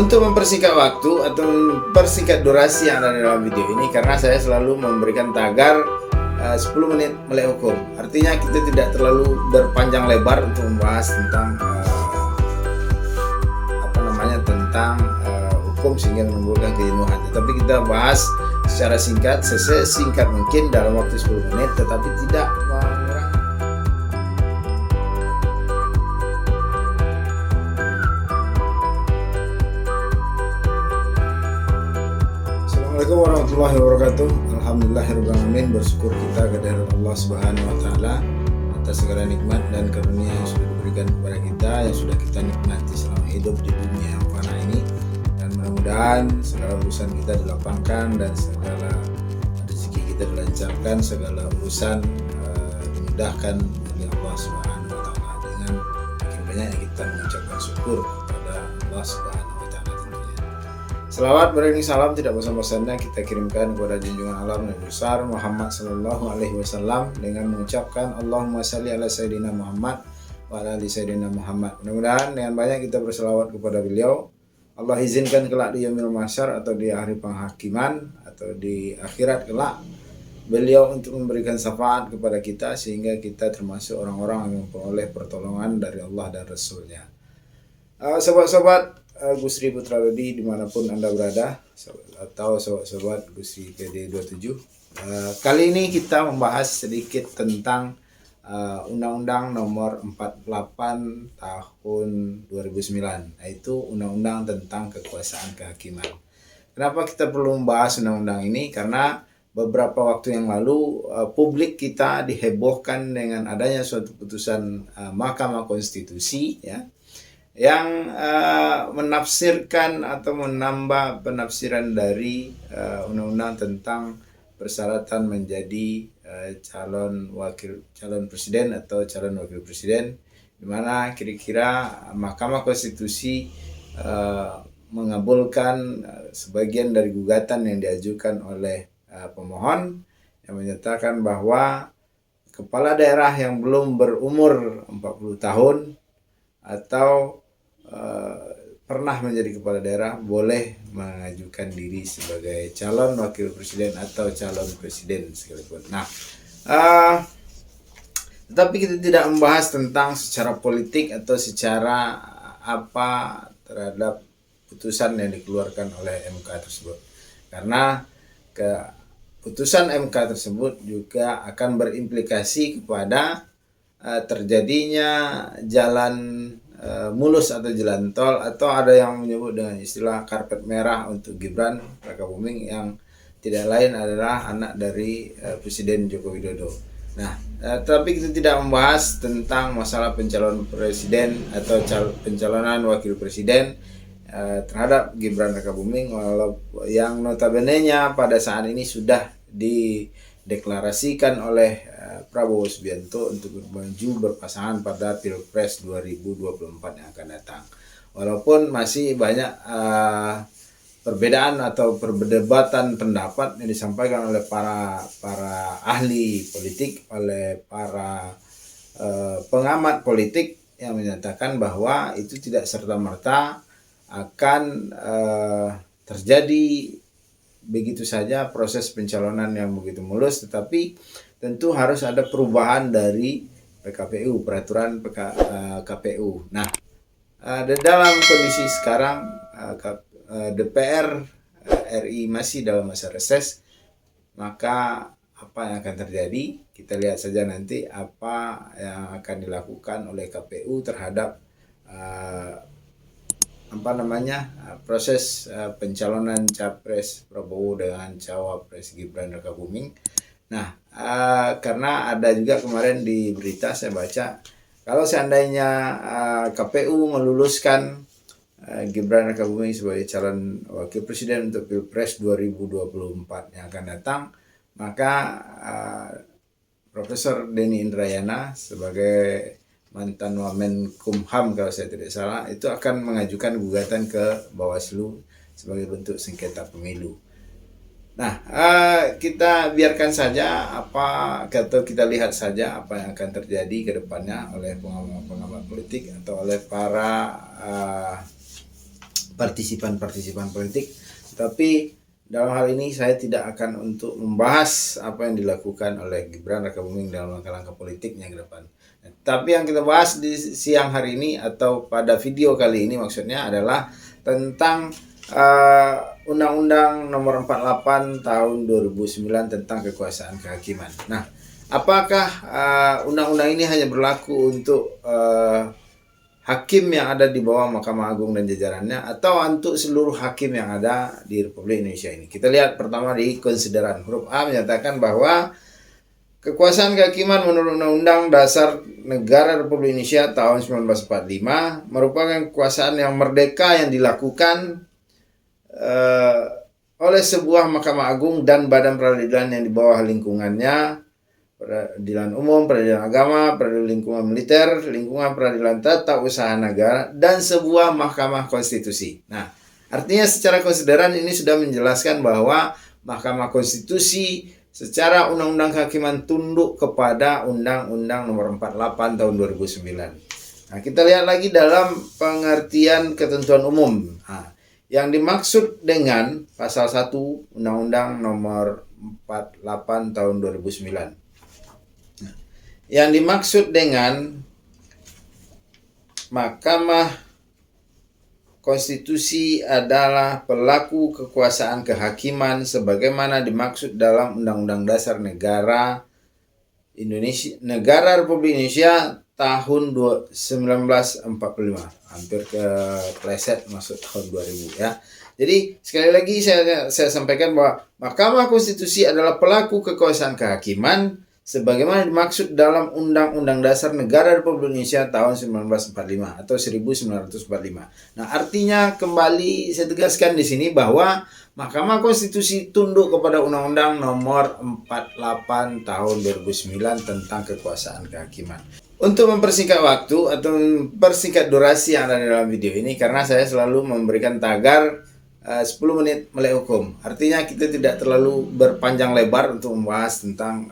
Untuk mempersingkat waktu atau mempersingkat durasi yang ada dalam video ini, karena saya selalu memberikan tagar 10 menit melek hukum. Artinya kita tidak terlalu berpanjang lebar untuk membahas tentang tentang hukum sehingga menimbulkan kejenuhan. Tetapi kita bahas secara singkat, sesingkat mungkin dalam waktu 10 menit, tetapi tidak mengurangi. Assalamualaikum warahmatullahi wabarakatuh. Alhamdulillahirrahmanirrahim. Bersyukur kita kehadirat Allah Subhanahu wa Ta'ala atas segala nikmat dan karunia yang sudah diberikan kepada kita, yang sudah kita nikmati selama hidup di dunia yang fana ini. Dan mudah-mudahan segala urusan kita dilapangkan dan segala rezeki kita dilancarkan, segala urusan dimudahkan oleh Allah Subhanahu wa Ta'ala, dengan makin banyak kita mengucapkan syukur kepada Allah Subhanahu wa Ta'ala. Selawat beriring salam tidak bosan-bosannya kita kirimkan kepada junjungan alam Nabi besar Muhammad Sallallahu Alaihi Wasallam dengan mengucapkan Allahumma salli ala Sayyidina Muhammad wa ala ali Sayyidina Muhammad. Mudah-mudahan dengan banyak kita berselawat kepada beliau, Allah izinkan kelak di yaumil mahsyar atau di hari penghakiman atau di akhirat kelak beliau untuk memberikan syafaat kepada kita sehingga kita termasuk orang-orang yang memperoleh pertolongan dari Allah dan Rasulnya. Sobat-sobat Gusri Putra Lodi dimanapun Anda berada, atau sobat-sobat Gusri PD27, kali ini kita membahas sedikit tentang Undang-Undang Nomor 48 Tahun 2009, yaitu Undang-Undang tentang Kekuasaan Kehakiman. Kenapa kita perlu membahas undang-undang ini? Karena beberapa waktu yang lalu publik kita dihebohkan dengan adanya suatu putusan Mahkamah Konstitusi, ya, yang menafsirkan atau menambah penafsiran dari undang-undang tentang persyaratan menjadi calon presiden atau calon wakil presiden, di mana kira-kira Mahkamah Konstitusi mengabulkan sebagian dari gugatan yang diajukan oleh pemohon yang menyatakan bahwa kepala daerah yang belum berumur 40 tahun atau pernah menjadi kepala daerah boleh mengajukan diri sebagai calon wakil presiden atau calon presiden sekalipun. Nah, tetapi kita tidak membahas tentang secara politik atau secara apa terhadap putusan yang dikeluarkan oleh MK tersebut, karena putusan MK tersebut juga akan berimplikasi kepada terjadinya jalan mulus atau jalan tol, atau ada yang menyebut dengan istilah karpet merah untuk Gibran Rakabuming yang tidak lain adalah anak dari Presiden Joko Widodo. Nah, tapi kita tidak membahas tentang masalah pencalonan presiden atau pencalonan wakil presiden terhadap Gibran Rakabuming, yang notabene-nya pada saat ini sudah dideklarasikan oleh Prabowo Subianto untuk maju berpasangan pada Pilpres 2024 yang akan datang. Walaupun masih banyak perbedaan atau perdebatan pendapat yang disampaikan oleh para ahli politik, oleh para pengamat politik yang menyatakan bahwa itu tidak serta-merta akan terjadi begitu saja proses pencalonan yang begitu mulus, tetapi tentu harus ada perubahan dari PKPU, peraturan KPU. Nah, dalam kondisi sekarang DPR RI masih dalam masa reses, maka apa yang akan terjadi? Kita lihat saja nanti apa yang akan dilakukan oleh KPU terhadap proses pencalonan Capres Prabowo dengan Cawapres Gibran Rakabuming. Nah, karena ada juga kemarin di berita saya baca, kalau seandainya KPU meluluskan Gibran Rakabuming sebagai calon wakil presiden untuk Pilpres 2024 yang akan datang, maka Profesor Denny Indrayana sebagai mantan Wamenkumham kalau saya tidak salah, itu akan mengajukan gugatan ke Bawaslu sebagai bentuk sengketa pemilu. Nah, kita biarkan saja atau kita lihat saja apa yang akan terjadi ke depannya oleh pengamat politik atau oleh para partisipan politik. Tapi dalam hal ini saya tidak akan untuk membahas apa yang dilakukan oleh Gibran Rakabuming dalam langkah-langkah politiknya ke depan. Tapi yang kita bahas di siang hari ini atau pada video kali ini maksudnya adalah tentang Undang-Undang Nomor 48 Tahun 2009 tentang kekuasaan kehakiman. Nah, apakah undang-undang ini hanya berlaku untuk hakim yang ada di bawah Mahkamah Agung dan jajarannya atau untuk seluruh hakim yang ada di Republik Indonesia ini? Kita lihat pertama di konsideran. Huruf A menyatakan bahwa kekuasaan kehakiman menurut Undang-Undang Dasar Negara Republik Indonesia tahun 1945 merupakan kekuasaan yang merdeka yang dilakukan oleh sebuah Mahkamah Agung dan badan peradilan yang di bawah lingkungannya, peradilan umum, peradilan agama, peradilan lingkungan militer, lingkungan peradilan tata usaha negara, dan sebuah mahkamah konstitusi. Nah, artinya secara konsideran ini sudah menjelaskan bahwa Mahkamah Konstitusi secara undang-undang kehakiman tunduk kepada Undang-Undang Nomor 48 Tahun 2009. Nah, kita lihat lagi dalam pengertian ketentuan umum. Nah, yang dimaksud dengan pasal 1 Undang-Undang Nomor 48 Tahun 2009. Yang dimaksud dengan Mahkamah Konstitusi adalah pelaku kekuasaan kehakiman sebagaimana dimaksud dalam Undang-Undang Dasar Negara Republik Indonesia tahun 1945. Hampir ke pleset masuk tahun 2000 ya. Jadi sekali lagi saya sampaikan bahwa Mahkamah Konstitusi adalah pelaku kekuasaan kehakiman sebagaimana dimaksud dalam Undang-Undang Dasar Negara Republik Indonesia tahun 1945 atau 1945. Nah, artinya kembali saya tegaskan di sini bahwa Mahkamah Konstitusi tunduk kepada Undang-Undang Nomor 48 Tahun 2009 tentang kekuasaan kehakiman. Untuk mempersingkat waktu atau mempersingkat durasi yang ada dalam video ini, karena saya selalu memberikan tagar 10 menit melek hukum. Artinya kita tidak terlalu berpanjang lebar untuk membahas tentang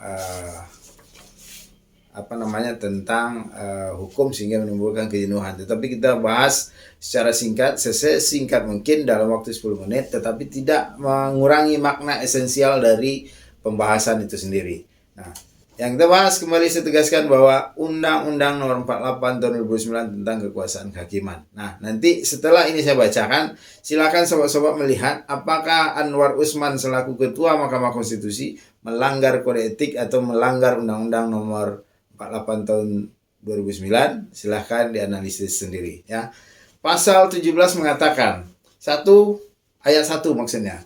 tentang hukum sehingga menimbulkan kejenuhan. Tetapi kita bahas secara singkat, sesingkat mungkin dalam waktu 10 menit, tetapi tidak mengurangi makna esensial dari pembahasan itu sendiri. Nah, yang kita bahas kembali saya tegaskan bahwa Undang-Undang Nomor 48 Tahun 2009 tentang kekuasaan kehakiman. Nah, nanti setelah ini saya bacakan, silakan sobat-sobat melihat apakah Anwar Usman selaku Ketua Mahkamah Konstitusi melanggar kode etik atau melanggar Undang-Undang Nomor 48 Tahun 2009. Silahkan dianalisis sendiri ya. Pasal 17 mengatakan, ayat 1 maksudnya.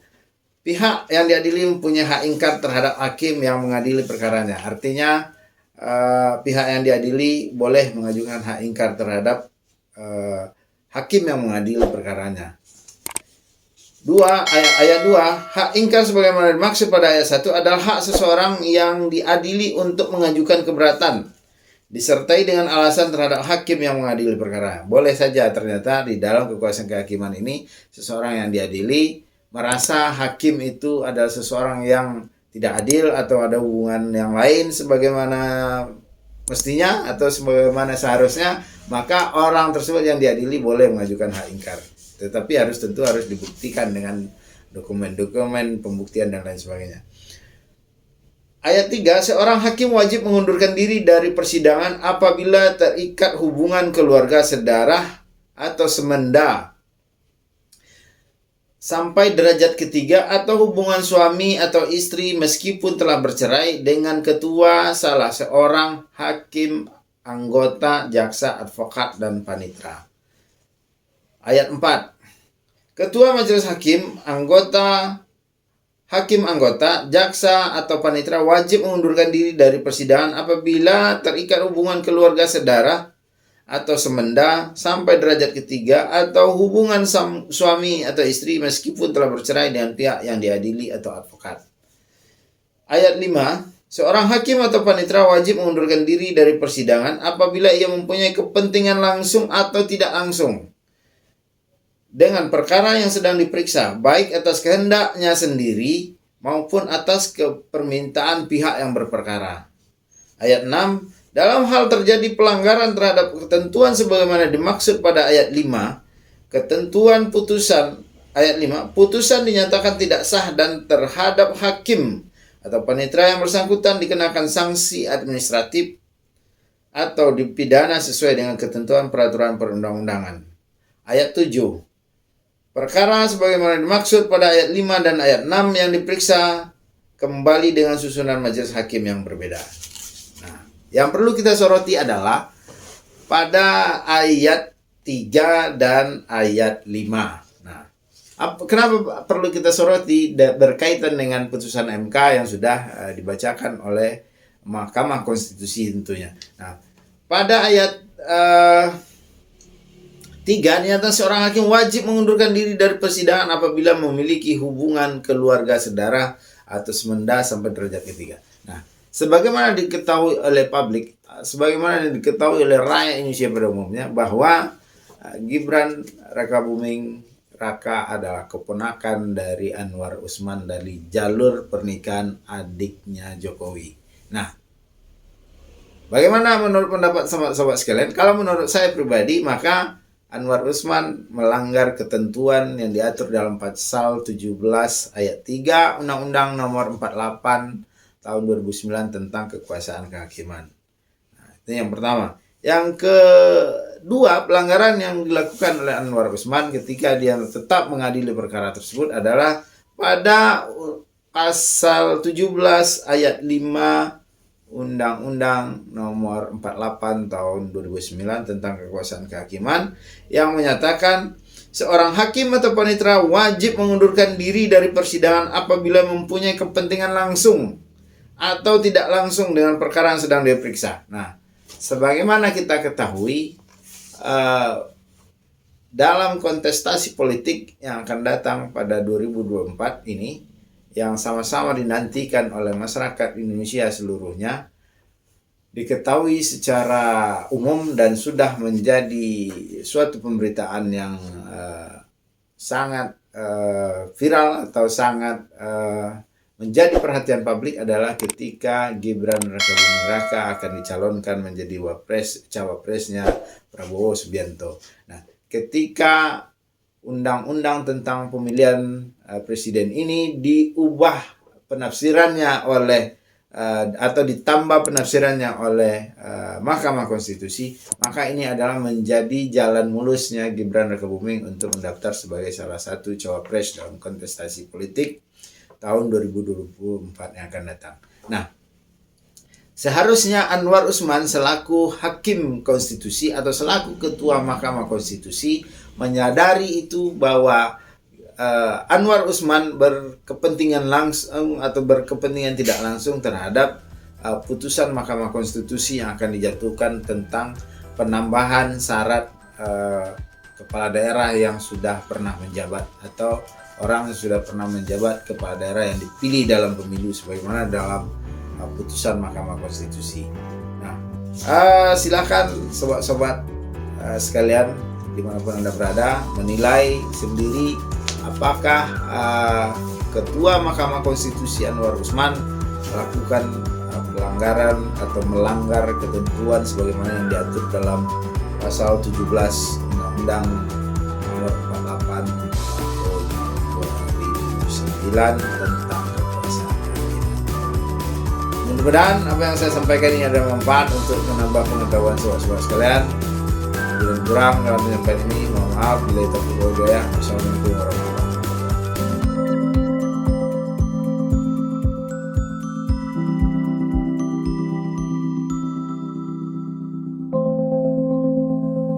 Pihak yang diadili mempunyai hak ingkar terhadap hakim yang mengadili perkaranya. Artinya pihak yang diadili boleh mengajukan hak ingkar terhadap hakim yang mengadili perkaranya. Ayat 2, hak ingkar sebagaimana dimaksud pada ayat 1 adalah hak seseorang yang diadili untuk mengajukan keberatan disertai dengan alasan terhadap hakim yang mengadili perkara. Boleh saja ternyata di dalam kekuasaan kehakiman ini seseorang yang diadili merasa hakim itu adalah seseorang yang tidak adil atau ada hubungan yang lain sebagaimana mestinya atau sebagaimana seharusnya, maka orang tersebut yang diadili boleh mengajukan hak ingkar. Tetapi tentu harus dibuktikan dengan dokumen-dokumen pembuktian dan lain sebagainya. Ayat 3, seorang hakim wajib mengundurkan diri dari persidangan apabila terikat hubungan keluarga sedarah atau semenda sampai derajat ketiga atau hubungan suami atau istri meskipun telah bercerai dengan ketua salah seorang hakim, anggota, jaksa, advokat, dan panitera. Ayat 4. Ketua majelis hakim, hakim anggota, jaksa, atau panitera wajib mengundurkan diri dari persidangan apabila terikat hubungan keluarga sedarah atau semenda sampai derajat ketiga atau hubungan suami atau istri meskipun telah bercerai dengan pihak yang diadili atau advokat. Ayat 5, seorang hakim atau panitera wajib mengundurkan diri dari persidangan apabila ia mempunyai kepentingan langsung atau tidak langsung dengan perkara yang sedang diperiksa, baik atas kehendaknya sendiri maupun atas permintaan pihak yang berperkara. Ayat 6, dalam hal terjadi pelanggaran terhadap ketentuan sebagaimana dimaksud pada ayat 5, ketentuan putusan ayat 5, putusan dinyatakan tidak sah dan terhadap hakim atau panitera yang bersangkutan dikenakan sanksi administratif atau dipidana sesuai dengan ketentuan peraturan perundang-undangan. Ayat 7, perkara sebagaimana dimaksud pada ayat 5 dan ayat 6 yang diperiksa kembali dengan susunan majelis hakim yang berbeda. Nah, yang perlu kita soroti adalah pada ayat 3 dan ayat 5. Nah, kenapa perlu kita soroti berkaitan dengan putusan MK yang sudah dibacakan oleh Mahkamah Konstitusi tentunya. Nah, pada ayat 3, nyata seorang hakim wajib mengundurkan diri dari persidangan apabila memiliki hubungan keluarga saudara atau semenda sampai derajat ketiga. Nah, sebagaimana diketahui oleh publik, sebagaimana diketahui oleh rakyat Indonesia pada umumnya, bahwa Gibran Rakabuming Raka adalah keponakan dari Anwar Usman dari jalur pernikahan adiknya Jokowi. Nah, bagaimana menurut pendapat sahabat-sahabat sekalian? Kalau menurut saya pribadi, maka Anwar Usman melanggar ketentuan yang diatur dalam pasal 17 ayat 3 Undang-Undang Nomor 48 tahun 2009 tentang kekuasaan kehakiman. Nah, itu yang pertama. Yang kedua, pelanggaran yang dilakukan oleh Anwar Usman ketika dia tetap mengadili perkara tersebut adalah pada pasal 17 ayat 5 Undang-Undang Nomor 48 tahun 2009 tentang kekuasaan kehakiman yang menyatakan seorang hakim atau panitera wajib mengundurkan diri dari persidangan apabila mempunyai kepentingan langsung atau tidak langsung dengan perkara yang sedang diperiksa. Nah, sebagaimana kita ketahui, dalam kontestasi politik yang akan datang pada 2024 ini, yang sama-sama dinantikan oleh masyarakat Indonesia seluruhnya, diketahui secara umum dan sudah menjadi suatu pemberitaan yang sangat viral atau sangat menjadi perhatian publik adalah ketika Gibran Rakabuming Raka akan dicalonkan menjadi cawapresnya Prabowo Subianto. Nah, ketika undang-undang tentang pemilihan presiden ini diubah penafsirannya oleh atau ditambah penafsirannya oleh Mahkamah Konstitusi, maka ini adalah menjadi jalan mulusnya Gibran Rakabuming untuk mendaftar sebagai salah satu cawapres dalam kontestasi politik tahun 2024 yang akan datang. Nah, seharusnya Anwar Usman selaku hakim konstitusi atau selaku ketua Mahkamah Konstitusi menyadari itu bahwa Anwar Usman berkepentingan langsung atau berkepentingan tidak langsung terhadap putusan Mahkamah Konstitusi yang akan dijatuhkan tentang penambahan syarat kepala daerah yang sudah pernah menjabat atau orang yang sudah pernah menjabat kepala daerah yang dipilih dalam pemilu sebagaimana dalam putusan Mahkamah Konstitusi. Nah, silakan sobat-sobat sekalian dimanapun Anda berada menilai sendiri apakah Ketua Mahkamah Konstitusi Anwar Usman melakukan pelanggaran atau melanggar ketentuan sebagaimana yang diatur dalam pasal 17 Undang-Undang Nomor 48 tahun 2009 tentang kekuasaan kehakiman. Mudah-mudahan apa yang saya sampaikan ini ada manfaat untuk menambah pengetahuan sobat-sobat sekalian. Kurang dalam penyampaian ini, mohon maaf bila itu berbeda. Assalamualaikum warahmatullahi wabarakatuh.